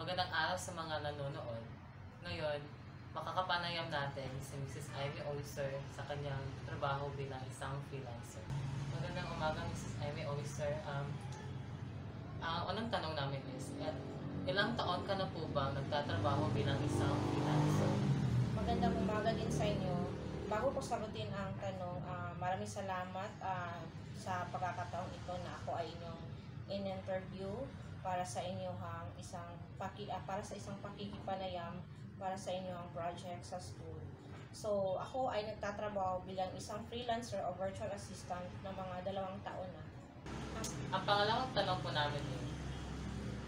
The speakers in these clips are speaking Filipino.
Magandang araw sa mga nanonood. Ngayon, makakapanayam natin si Mrs. Amy Oyster sa kanyang trabaho bilang isang freelancer. Magandang umaga, Mrs. Amy Oyster. Ang unang tanong namin is, ilang taon ka na po bang nagtatrabaho bilang isang freelancer? Magandang umaga din sa inyo. Bago ko sagutin ang tanong, maraming salamat sa pagkakataon ito na ako ay inyong in-interview para sa inyong para sa isang pakikipanayam para sa inyong project sa school. So, ako ay nagtatrabaho bilang isang freelancer o virtual assistant ng mga 2 taon na. Ang pangalawang tanong po namin is,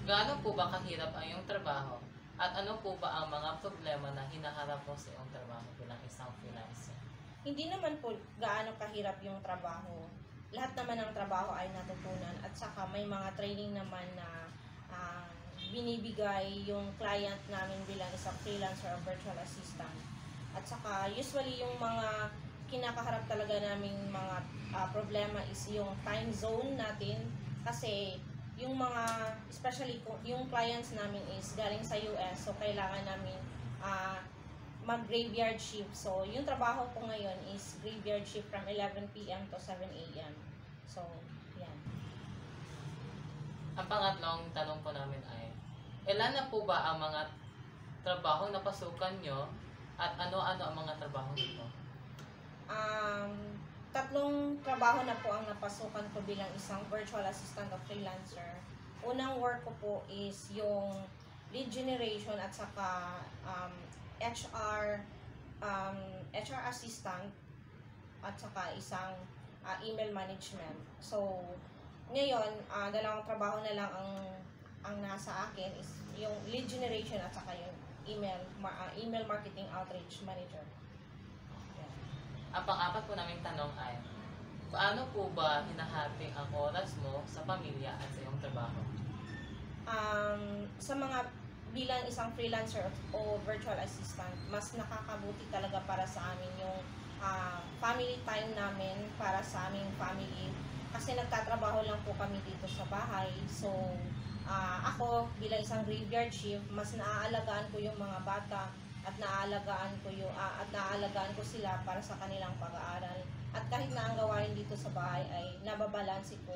gaano po ba kahirap ang iyong trabaho? At ano po ba ang mga problema na hinaharap mo sa iyong trabaho bilang isang freelancer? Hindi naman po gaano kahirap yung trabaho. Lahat naman ng trabaho ay natutunan at saka may mga training naman na binibigay yung client namin bilang isang freelancer or virtual assistant. At saka usually yung mga kinakaharap talaga naming mga problema is yung time zone natin kasi yung mga, especially yung clients namin is galing sa US, so kailangan namin mag-graveyard shift. So, yung trabaho ko ngayon is graveyard shift from 11 p.m. to 7 a.m. So, yan. Ang pangatlong tanong po namin ay, ilan na po ba ang mga trabaho na pasukan nyo at ano-ano ang mga trabaho nito? 3 trabaho na po ang napasukan ko bilang isang virtual assistant o freelancer. Unang work ko po is yung lead generation at saka HR assistant at saka isang email management. So, ngayon, 2 trabaho na lang ang nasa akin is yung lead generation at saka yung email marketing outreach manager. Ang pang-apat po naming tanong ay, paano po ba hinahati ang oras mo sa pamilya at sa iyong trabaho? Bilang isang freelancer o virtual assistant, mas nakakabuti talaga para sa amin yung family time namin para sa aming family. Kasi nagtatrabaho lang po kami dito sa bahay. So, ako bilang isang graveyard shift, mas naaalagaan ko yung mga bata at naaalagaan ko sila para sa kanilang pag-aaral. At kahit na ang gawain dito sa bahay ay nababalanse ko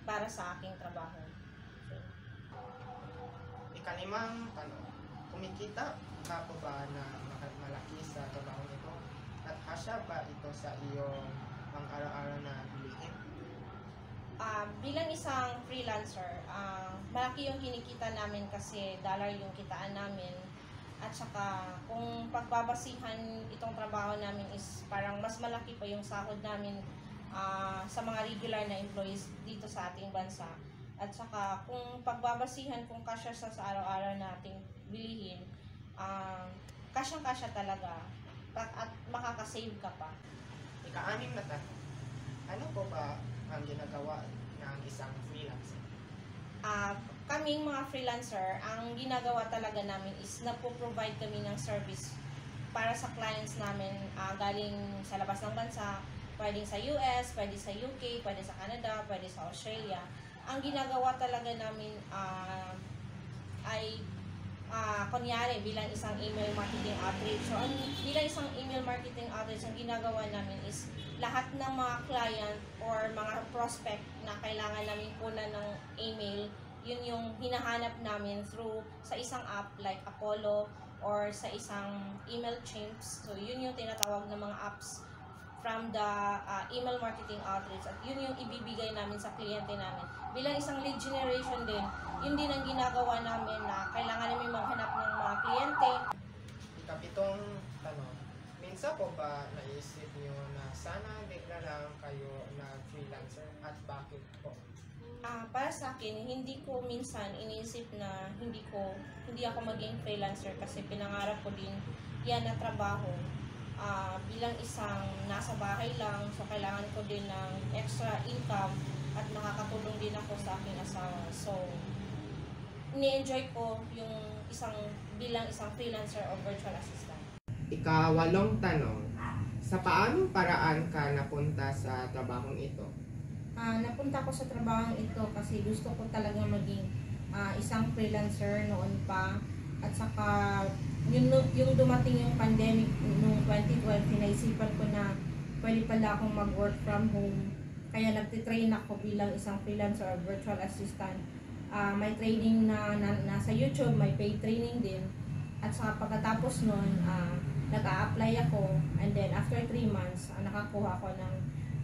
para sa aking trabaho. Ikalimang tanong, kumikita ka po ba na malaki sa trabaho nito? At kasya ba ito sa iyong pang-araw-araw na bilihin? Bilang isang freelancer, malaki yung kinikita namin kasi dollar yung kitaan namin. At saka kung pagbabasihan itong trabaho namin is parang mas malaki pa yung sahod namin sa mga regular na employees dito sa ating bansa. At saka kung pagbabasihan kung kasya sa araw-araw nating bilihin, kasyang-kasya talaga at makakasave ka pa. Ika-6 na tanong, ano po ba ang ginagawa ng isang freelancer? Kaming mga freelancer, ang ginagawa talaga namin is nagpo-provide kami ng service para sa clients namin galing sa labas ng bansa, pwedeng sa US, pwede sa UK, pwede sa Canada, pwede sa Australia. Ang ginagawa talaga namin ay kunyari bilang isang email marketing outreach. So, bilang isang email marketing outreach, ang ginagawa namin is lahat ng mga client or mga prospect na kailangan namin kunan ng email, yun yung hinahanap namin through sa isang app like Apollo or sa isang email chimps. So, yun yung tinatawag ng mga apps from the email marketing outreach at yun yung ibibigay namin sa kliyente namin. Bilang isang lead generation din, yun din ang ginagawa namin na kailangan namin maghanap ng mga kliyente. Ikapitong tanong, minsan po ba naisip nyo na sana bigla lang kayo na freelancer at bakit po? Para sa akin, hindi ko minsan inisip na hindi ako maging freelancer kasi pinangarap ko din yan na trabaho. Bilang isang nasa bahay lang, so kailangan ko din ng extra income at nakakatulong din ako sa aking asawa. So, ni-enjoy ko yung bilang isang freelancer o virtual assistant. Ika-8 tanong, sa paanong paraan ka napunta sa trabahong ito? Napunta ko sa trabahong ito kasi gusto ko talaga maging isang freelancer noon pa. At saka yung dumating yung pandemic noong 2012, naisipan ko na pwede pala akong mag-work from home. Kaya nagtitrain ako bilang isang freelancer or virtual assistant. May training na nasa YouTube, may paid training din. At saka pagkatapos nun, nag-a-apply ako. And then after 3 months, nakakuha ko ng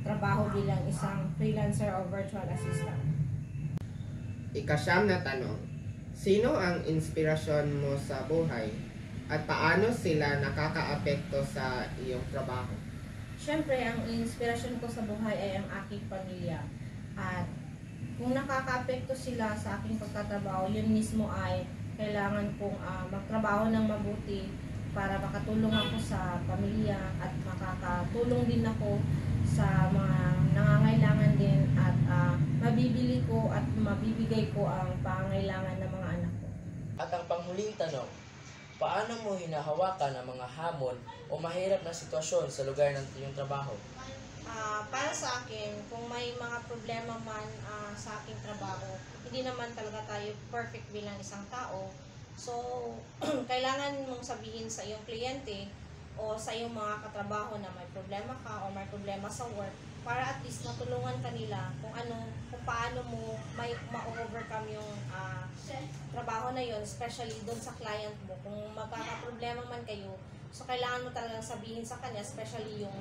trabaho bilang isang freelancer or virtual assistant. Ika-siyam na tanong, sino ang inspirasyon mo sa buhay at paano sila nakakaapekto sa iyong trabaho? Siyempre, ang inspirasyon ko sa buhay ay ang aking pamilya. At kung nakakaapekto sila sa aking pagtatrabaho, yun mismo ay kailangan kong magtrabaho ng mabuti para makatulong ako sa pamilya at makakatulong din ako sa mga nangangailangan din at mabibili ko at mabibigay ko ang pangangailangan ng mga anak ko. At ang panghuling tanong, paano mo hinahawakan ang mga hamon o mahirap na sitwasyon sa lugar ng iyong trabaho? Para sa akin, kung may mga problema man sa aking trabaho, hindi naman talaga tayo perfect bilang isang tao. So, kailangan mong sabihin sa iyong kliyente o sa iyong mga katrabaho na may problema ka o may problema sa work para at least matulungan kanila kung paano mo may ma-overcome yung trabaho na yon, especially doon sa client mo. Kung magkakaproblema man kayo, so kailangan mo talagang sabihin sa kanya, especially yung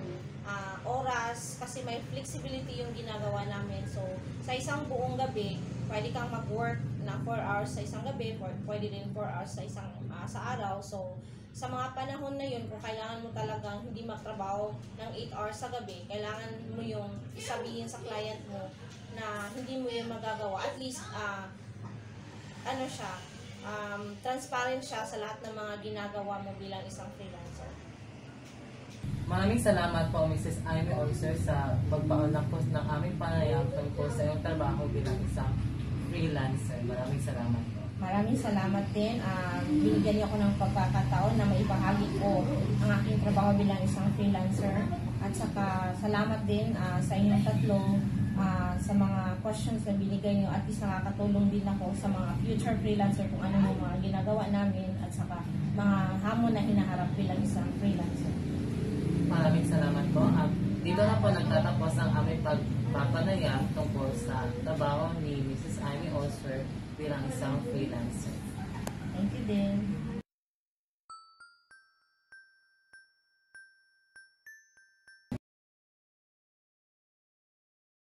oras, kasi may flexibility yung ginagawa namin. So, sa isang buong gabi, pwede kang mag-work na 4 hours sa isang gabi, pwede din 4 hours sa araw. So, sa mga panahon na yun, kung kailangan mo talagang hindi magtrabaho ng 8 hours sa gabi, kailangan mo yung isabihin sa client mo na hindi mo yun magagawa. At least, transparent siya sa lahat ng mga ginagawa mo bilang isang freelancer. Maraming salamat po, Mrs. Amy Oyster, sa pagpaunlak po ng aming panayam tungkol sa iyong trabaho bilang isang freelancer. Maraming salamat po. Maraming salamat din. Binigyan niyo ako ng pagkakataon na maibahagi ko ang aking trabaho bilang isang freelancer. At saka salamat din sa inyong tatlong sa mga questions na binigay niyo. At least nakakatulong din ako sa mga future freelancer kung ano yung mga ginagawa namin at saka mga hamon na hinaharap bilang isang freelancer. Maraming salamat po. At dito na po nagtatapos ang aming pagpapanayam tungkol sa trabaho ni Mrs. Amy Oyster bilang isang freelancer. Thank you din.